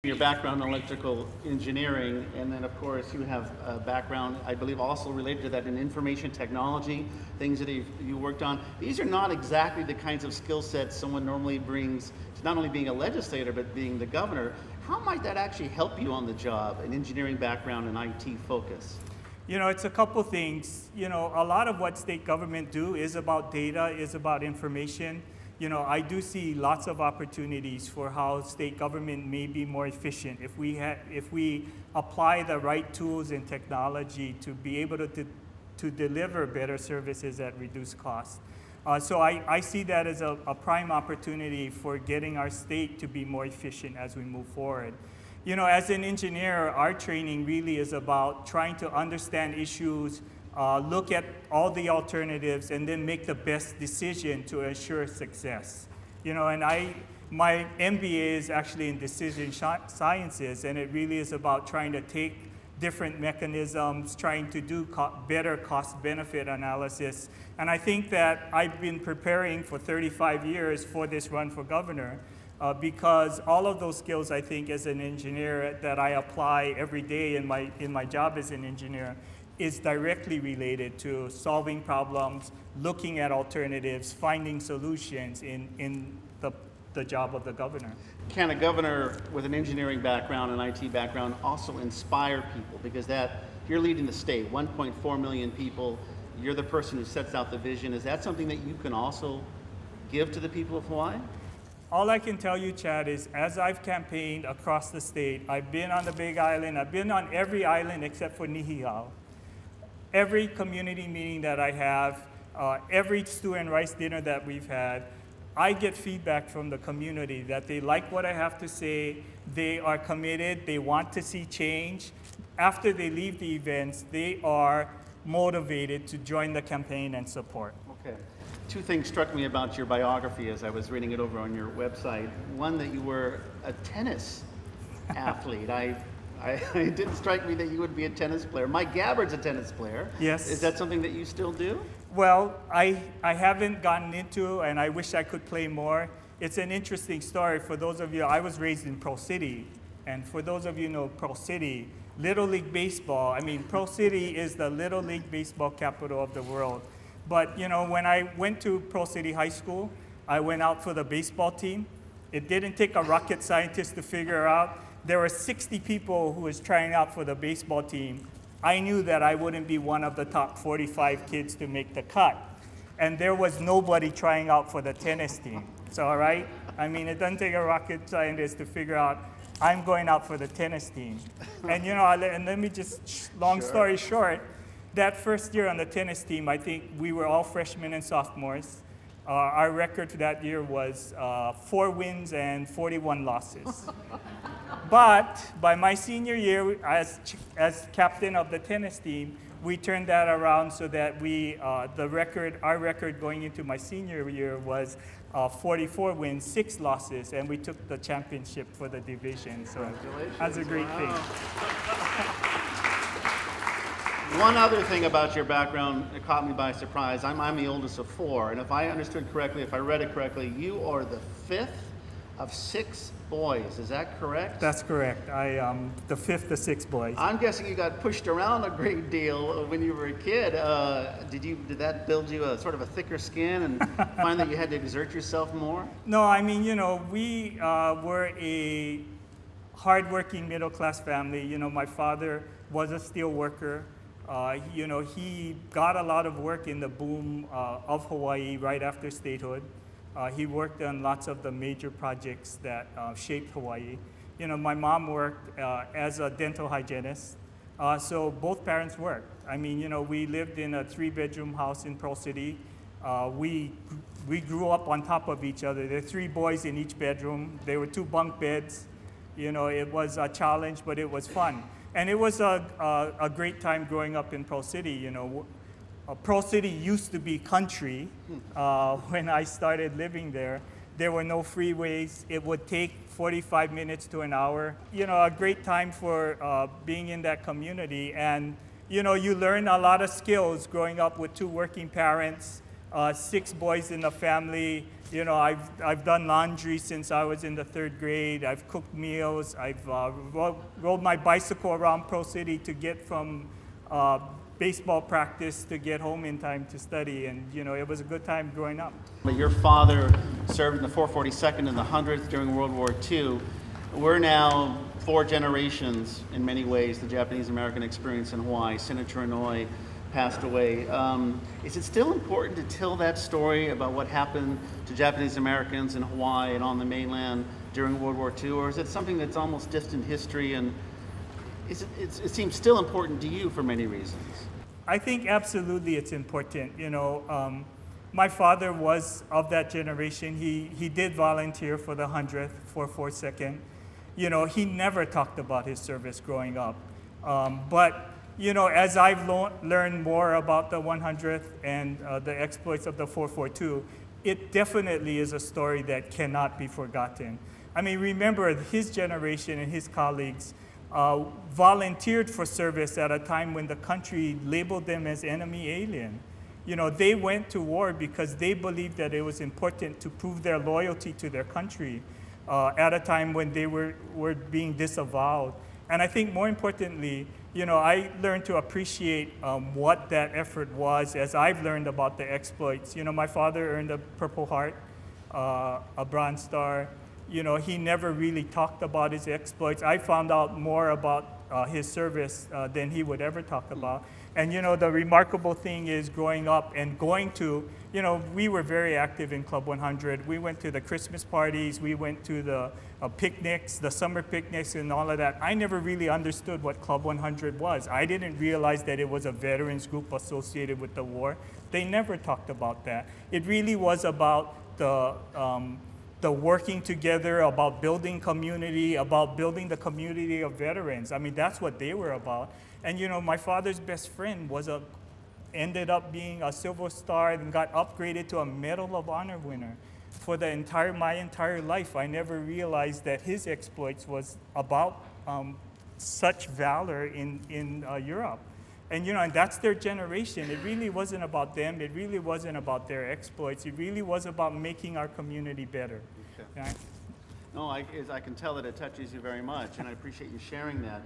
Your background in electrical engineering, and then of course you have a background, I believe, also related to that in information technology, things that you worked on. These are not exactly the kinds of skill sets someone normally brings to not only being a legislator, but being the governor. How might that actually help you on the job, an engineering background and IT focus? It's a couple things. A lot of what state government do is about data, is about information. I do see lots of opportunities for how state government may be more efficient if we apply the right tools and technology to be able to deliver better services at reduced cost. So I see that as a prime opportunity for getting our state to be more efficient as we move forward. As an engineer, our training really is about trying to understand issues, look at all the alternatives, and then make the best decision to ensure success. And my MBA is actually in decision sciences, and it really is about trying to take different mechanisms, trying to do better cost-benefit analysis. And I think that I've been preparing for 35 years for this run for governor, because all of those skills, I think, as an engineer that I apply every day in my job as an engineer is directly related to solving problems, looking at alternatives, finding solutions in the job of the governor. Can a governor with an engineering background and IT background also inspire people? Because you're leading the state, 1.4 million people, you're the person who sets out the vision. Is that something that you can also give to the people of Hawaii? All I can tell you, Chad, is as I've campaigned across the state, I've been on the Big Island, I've been on every island except for Niihau. Every community meeting that I have, every stew and rice dinner that we've had, I get feedback from the community that they like what I have to say, they are committed, they want to see change. After they leave the events, they are motivated to join the campaign and support. Okay. Two things struck me about your biography as I was reading it over on your website. One, that you were a tennis athlete. It didn't strike me that you would be a tennis player. Mike Gabbard's a tennis player. Yes. Is that something that you still do? Well, I haven't gotten into, and I wish I could play more. It's an interesting story. For those of you, I was raised in Pearl City, and for those of you who know Pearl City, Little League Baseball, Pearl City is the Little League Baseball capital of the world. But, when I went to Pearl City High School, I went out for the baseball team. It didn't take a rocket scientist to figure out. There were 60 people who was trying out for the baseball team. I knew that I wouldn't be one of the top 45 kids to make the cut. And there was nobody trying out for the tennis team. So, all right? It doesn't take a rocket scientist to figure out I'm going out for the tennis team. And, and let me just, long story short, that first year on the tennis team, I think we were all freshmen and sophomores. Our record that year was 4 wins and 41 losses. But by my senior year, as captain of the tennis team, we turned that around so that our record going into my senior year was 44 wins, 6 losses, and we took the championship for the division. So that's a great thing. One other thing about your background that caught me by surprise, I'm the oldest of 4, and if I understood correctly, if I read it correctly, you are the 5th of 6 boys. Is that correct? That's correct. I am the 5th of 6 boys. I'm guessing you got pushed around a great deal when you were a kid. Did that build you a sort of a thicker skin and find that you had to exert yourself more? No, we were a hardworking middle-class family. My father was a steel worker. He got a lot of work in the boom of Hawaii right after statehood. He worked on lots of the major projects that shaped Hawaii. My mom worked as a dental hygienist, so both parents worked. We lived in a 3-bedroom house in Pearl City. We grew up on top of each other. There were 3 boys in each bedroom. There were 2 bunk beds. It was a challenge, but it was fun. And it was a great time growing up in Pearl City. Pearl City used to be country when I started living there. There were no freeways. It would take 45 minutes to an hour. A great time for being in that community. And, you learn a lot of skills growing up with 2 working parents. 6 boys in the family. You know, I've done laundry since I was in the 3rd grade. I've cooked meals. I've rode my bicycle around Pro City to get from baseball practice to get home in time to study. And, you know, it was a good time growing up. But your father served in the 442nd and the 100th during World War II. We're now 4 generations, in many ways, the Japanese-American experience in Hawaii. Senator Inouye passed away. Is it still important to tell that story about what happened to Japanese-Americans in Hawaii and on the mainland during World War II, or is it something that's almost distant history, and it seems still important to you for many reasons? I think absolutely it's important. You know, my father was of that generation. He did volunteer for the 100th, 442nd. You know, he never talked about his service growing up. But, you know, as I've learned more about the 100th and the exploits of the 442, it definitely is a story that cannot be forgotten. I mean, remember, his generation and his colleagues volunteered for service at a time when the country labeled them as enemy alien. You know, they went to war because they believed that it was important to prove their loyalty to their country at a time when they were being disavowed. And I think more importantly, you know, I learned to appreciate what that effort was as I've learned about the exploits. You know, my father earned a Purple Heart, a Bronze Star. You know, he never really talked about his exploits. I found out more about his service than he would ever talk about. And, you know, the remarkable thing is growing up and going to, you know, we were very active in Club 100. We went to the Christmas parties. We went to the picnics, the summer picnics and all of that. I never really understood what Club 100 was. I didn't realize that it was a veterans group associated with the war. They never talked about that. It really was about the working together, about building community, about building the community of veterans. I mean, that's what they were about. And you know, my father's best friend ended up being a Silver Star and got upgraded to a Medal of Honor winner. For my entire life, I never realized that his exploits was about such valor in Europe. And you know, and that's their generation. It really wasn't about them. It really wasn't about their exploits. It really was about making our community better. Okay. Right? No, I can tell that it touches you very much, and I appreciate you sharing that.